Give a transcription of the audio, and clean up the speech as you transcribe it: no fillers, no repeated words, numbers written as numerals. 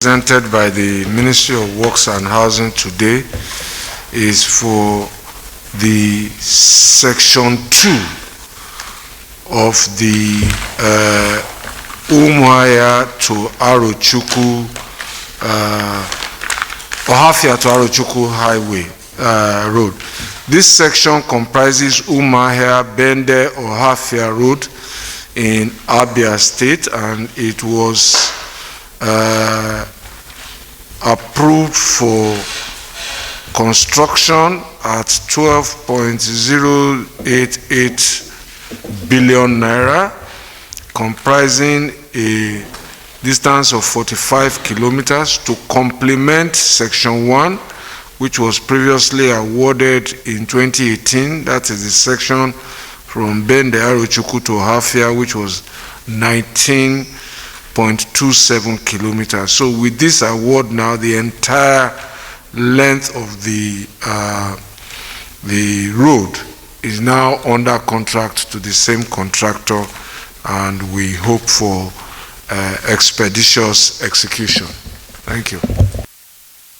Presented by the Ministry of Works and Housing today is for the section 2 of the Umuahia to Arochukwu, Ohafia-Arochukwu highway road. This section comprises Umuahia, Bende, Ohafia road in Abia State, and it was approved for construction at 12.088 billion naira, comprising a distance of 45 kilometers to complement section 1, which was previously awarded in 2018. That is the section from Bende Arochukwu to Ohafia, which was 19.27 kilometers. So with this award now, the entire length of the road is now under contract to the same contractor, and we hope for expeditious execution. Thank you.